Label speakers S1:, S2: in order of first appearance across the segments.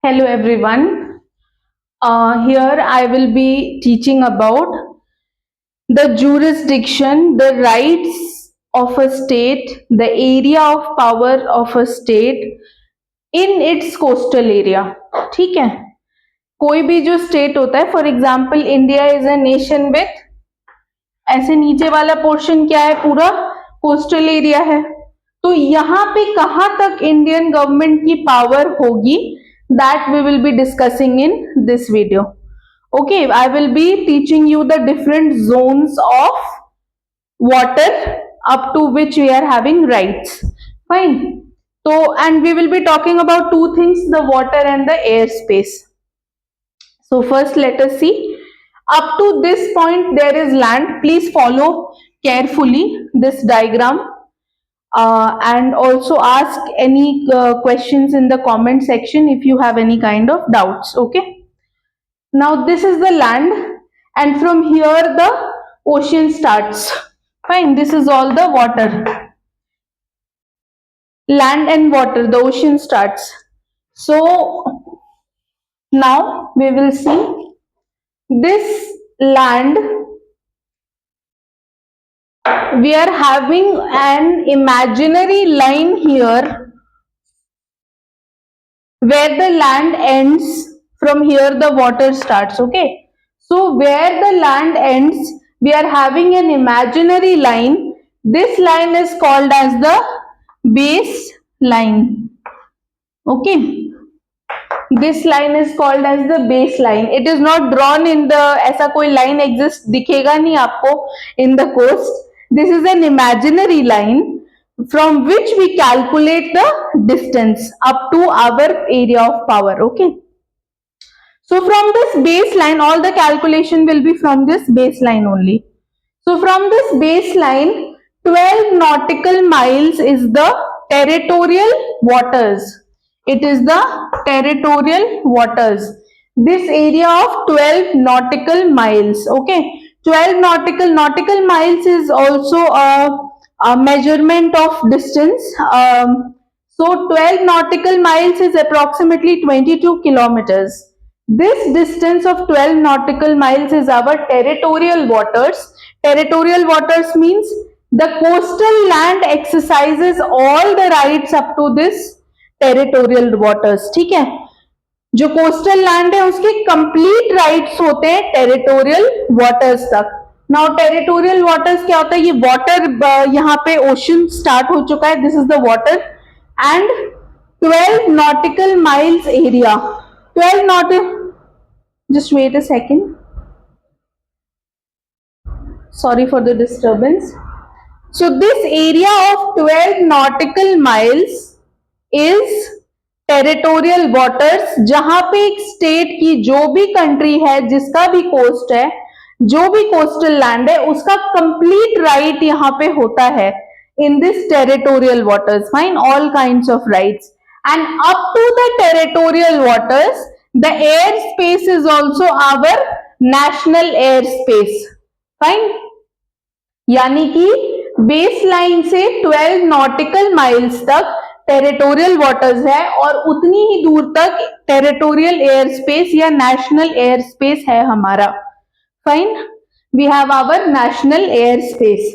S1: Hello everyone. Here I will be teaching about the jurisdiction, the rights of a state, the area of power of a state in its coastal area. ठीक है, कोई भी जो state होता है, for example India is a nation with, ऐसे नीचे वाला पोर्शन क्या है, पूरा कोस्टल एरिया है। तो यहाँ पे कहाँ तक इंडियन गवर्नमेंट की पावर होगी, that we will be discussing in this video. Okay, I will be teaching you the different zones of water up to which we are having rights. Fine. So, and we will be talking about two things, the water and the air space. So first let us see. Up to this point there is land. Please follow carefully this diagram and also ask any questions in the comment section if you have any kind of doubts. Okay. Now this is the land and from here the ocean starts. Fine, this is all the water. Land and water, the ocean starts. So now we will see this land. We are having an imaginary line here where the land ends, from here the water starts. Okay, so where the land ends we are having an imaginary line. This line is called as the base line. Okay, this line is called as the baseline. It is not drawn in the, ऐसा कोई line exist दिखेगा नहीं आपको in the coast. This is an imaginary line from which we calculate the distance up to our area of power. Okay, so from this baseline all the calculation will be from this baseline only. So from this baseline 12 nautical miles is the territorial waters. It is the territorial waters. This area of 12 nautical miles. Okay, 12 nautical miles is also a measurement of distance. So 12 nautical miles is approximately 22 kilometers. This distance of 12 nautical miles is our territorial waters. Territorial waters means the coastal land exercises all the rights up to this territorial waters. ठीक है, जो coastal land है उसके complete rights होते हैं territorial waters तक. Now territorial waters क्या होता है, ये वाटर यहाँ पे ओशन स्टार्ट हो चुका है, this is the water and 12 nautical miles area. 12 nautical, just wait a second, sorry for the disturbance. So this area of 12 nautical miles is territorial waters, जहां पे एक स्टेट की जो भी कंट्री है, जिसका भी कोस्ट है, जो भी कोस्टल लैंड है, उसका कंप्लीट राइट यहाँ पे होता है in this territorial waters. Fine, all kinds of rights and up to the territorial waters the air space is also our national air space. Fine, यानी कि बेस लाइन से 12 nautical miles तक territorial waters है और उतनी ही दूर तक टेरिटोरियल एयर स्पेस या नेशनल एयर स्पेस है हमारा. Fine, we have our national air space.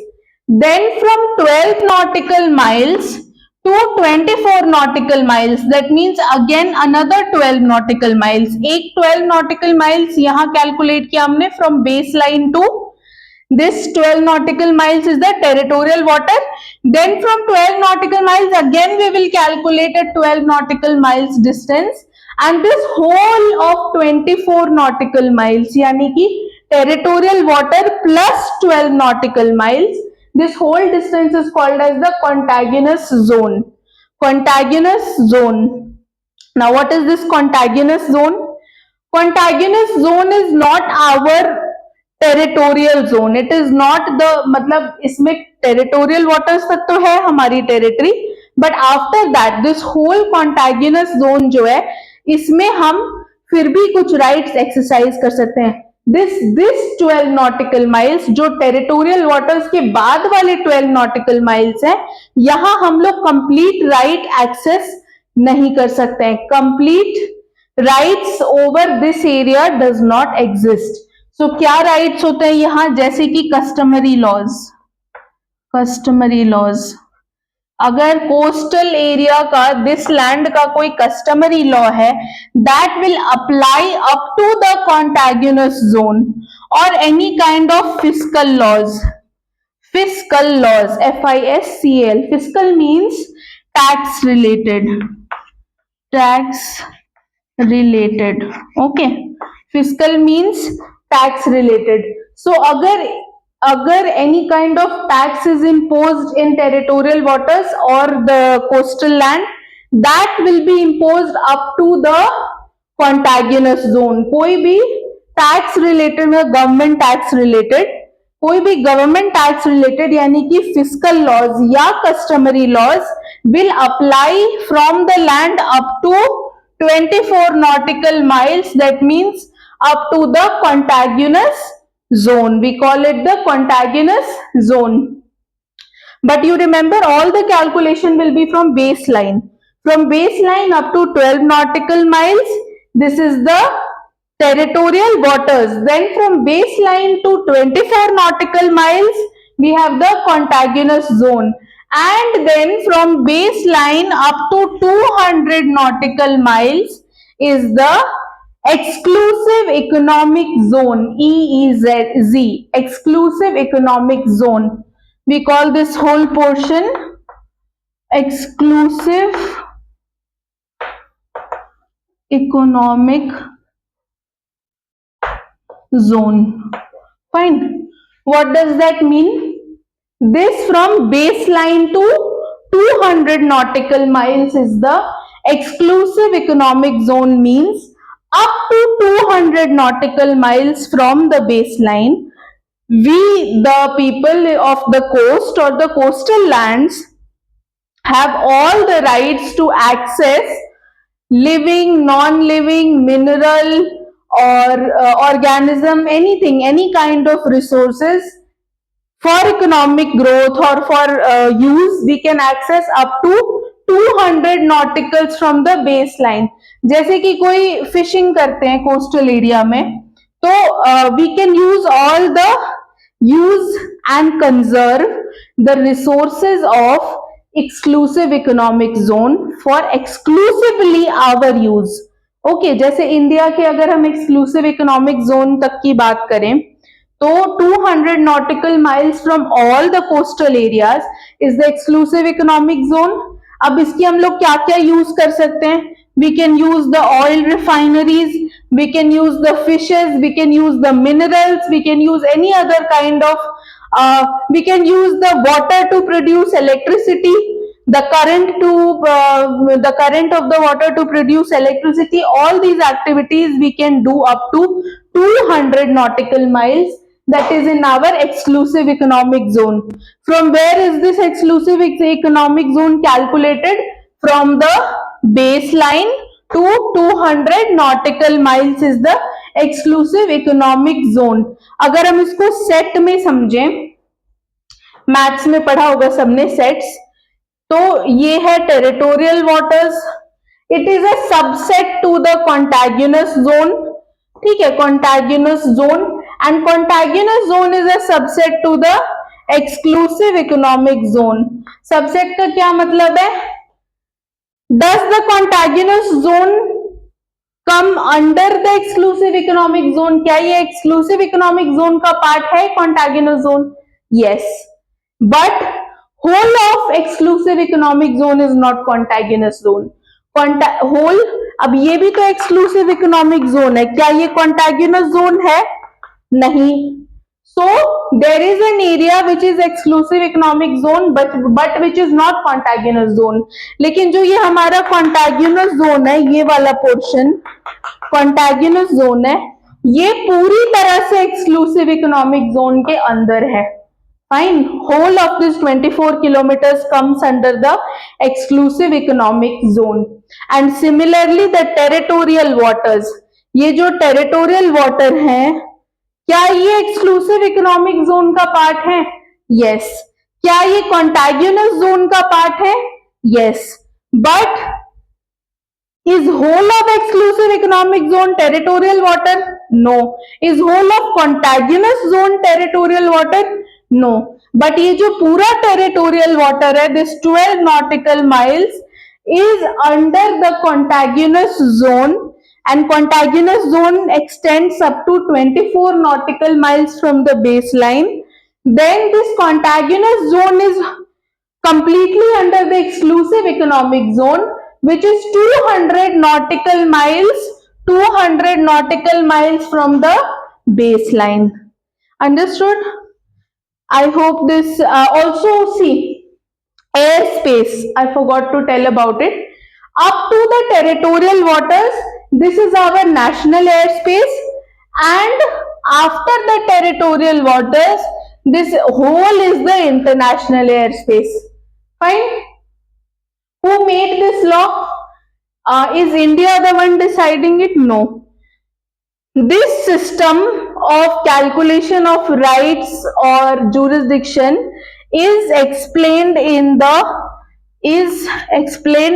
S1: Then from 12 nautical miles to 24 nautical miles, that means again another 12 nautical miles. एक 12 नॉटिकल माइल्स यहाँ कैलकुलेट किया हमने from base line to this 12 nautical miles is the territorial water. Then from 12 nautical miles again we will calculate a 12 nautical miles distance and this whole of 24 nautical miles, yani ki territorial water plus 12 nautical miles, this whole distance is called as the contiguous zone. Contiguous zone. Now what is this contiguous zone? Contiguous zone is not our territorial zone. It is not the, मतलब इसमें territorial waters तक तो है हमारी territory, but after that this whole contiguous zone जो है, इसमें हम फिर भी कुछ राइट्स एक्सरसाइज कर सकते हैं. दिस 12 नॉटिकल माइल्स, जो टेरिटोरियल वाटर्स के बाद वाले 12 नॉटिकल माइल्स हैं, यहां हम लोग कंप्लीट राइट एक्सेस नहीं कर सकते हैं. Complete rights over this area does not exist. So क्या राइट्स होते हैं यहाँ, जैसे कि कस्टमरी लॉज, कस्टमरी लॉज, अगर कोस्टल एरिया का, दिस लैंड का कोई कस्टमरी लॉ है, that will apply up to the contiguous zone, और any kind of fiscal laws, fiscal laws, FISCL, fiscal means tax related, tax related, okay, fiscal means tax related. So अगर any kind of tax is imposed in territorial waters or the coastal land, that will be imposed up to the contiguous zone। कोई भी tax related में, government tax related, कोई भी government tax related यानी कि fiscal laws या customary laws will apply from the land up to 24 nautical miles, that means up to the contiguous zone, we call it the contiguous zone। But you remember all the calculation will be from baseline up to 12 nautical miles, this is the territorial waters, then from baseline to 24 nautical miles we have the contiguous zone, and then from baseline up to 200 nautical miles is the exclusive economic zone, EEZ, exclusive economic zone, we call this whole portion exclusive economic zone, fine। What does that mean? This from baseline to 200 nautical miles is the exclusive economic zone, means up to 200 nautical miles from the baseline, we, the people of the coast or the coastal lands, have all the rights to access living, non-living, mineral or organism, anything, any kind of resources for economic growth or for use, we can access up to 200 nauticals from the baseline। जैसे कि कोई fishing करते हैं coastal area में, तो we can use and conserve the resources of exclusive economic zone for exclusively our use। Okay, जैसे India के अगर हम एक्सक्लूसिव इकोनॉमिक जोन तक की बात करें तो 200 nautical miles from all the coastal areas is the exclusive economic zone। अब इसकी हम लोग क्या क्या यूज कर सकते हैं, we can use the oil refineries, we can use the fishes, we can use the minerals, we can use any other kind of we can use the water to produce electricity, the current of the water to produce electricity, all these activities we can do up to 200 nautical miles, that is in our exclusive economic zone। From where is this exclusive economic zone calculated? From the baseline to 200 nautical miles is the exclusive economic zone। अगर हम इसको set में समझें, maths में पढ़ा होगा सबने sets, तो ये है territorial waters, it is a subset to the contiguous zone, ठीक है, contiguous zone, and contiguous zone is a subset to the exclusive economic zone. Subset का क्या मतलब है? Does the contiguous zone come under the exclusive economic zone? क्या ये exclusive economic zone का part है contiguous zone? Yes, but whole of exclusive economic zone is not contiguous zone। whole, अब ये भी तो exclusive economic zone है, क्या ये contiguous zone है? नहीं। so there is an area which is exclusive economic zone but which is not contiguous zone। लेकिन जो ये हमारा contiguous zone है, ये वाला portion contiguous zone है, ये पूरी तरह से exclusive economic zone के अंदर है। Fine, whole of this 24 kilometers comes under the exclusive economic zone। And similarly the territorial waters, ये जो territorial water हैं, क्या ये exclusive economic zone का पार्ट है? Yes। क्या ये contiguous zone का पार्ट है? Yes। But Is whole of exclusive economic zone territorial water? No. Is whole of contiguous zone territorial water? No. But ये जो पूरा territorial water है, this 12 nautical miles is under the contiguous zone, and contiguous zone extends up to 24 nautical miles from the baseline. Then this contiguous zone is completely under the exclusive economic zone, which is 200 nautical miles, 200 nautical miles from the baseline. Understood? I hope this also see airspace. I forgot to tell about it. Up to the territorial waters, this is our national airspace, and after the territorial waters, this whole is the international airspace. Fine. Who made this law? Is India the one deciding it? No. This system of calculation of rights or jurisdiction is explained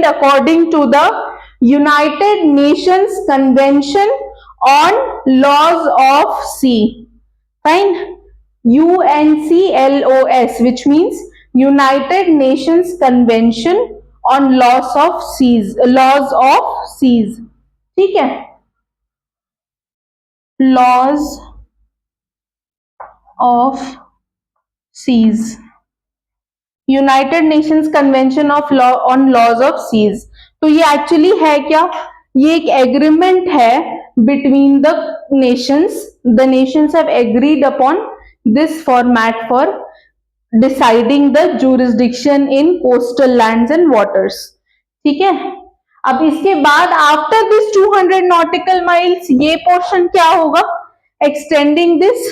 S1: according to the United Nations Convention on Laws of Sea. Fine. UNCLOS, which means United Nations Convention on Laws of Seas. ठीक है, Laws of Seas, United Nations convention of law on laws of seas. तो ये actually है क्या? ये एक agreement है between the nations. The nations have agreed upon this format for deciding the jurisdiction in coastal lands and waters. ठीक है. अब इसके बाद आफ्टर दिस 200 नॉटिकल माइल्स ये पोर्शन क्या होगा? एक्सटेंडिंग दिस,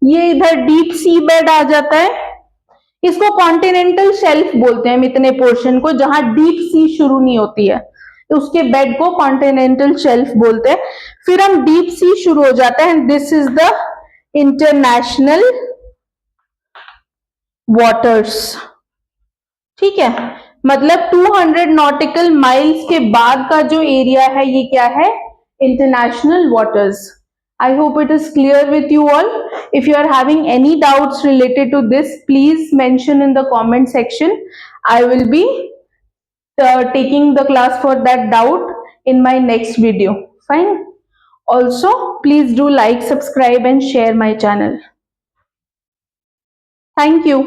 S1: ये इधर डीप सी बेड आ जाता है. इसको कॉन्टिनेंटल शेल्फ बोलते हैं इतने पोर्शन को जहां डीप सी शुरू नहीं होती है, उसके बेड को कॉन्टिनेंटल शेल्फ बोलते हैं. फिर हम डीप सी शुरू हो जाता है. This is the international waters. ठीक है. मतलब 200 नॉटिकल माइल्स के बाद का जो एरिया है ये क्या है? International waters. I hope it is clear with you all. If you are having any doubts related to this, please mention in the comment section. I will be taking the class for that doubt in my next video. Fine. Also, please do like, subscribe and share my channel. Thank you.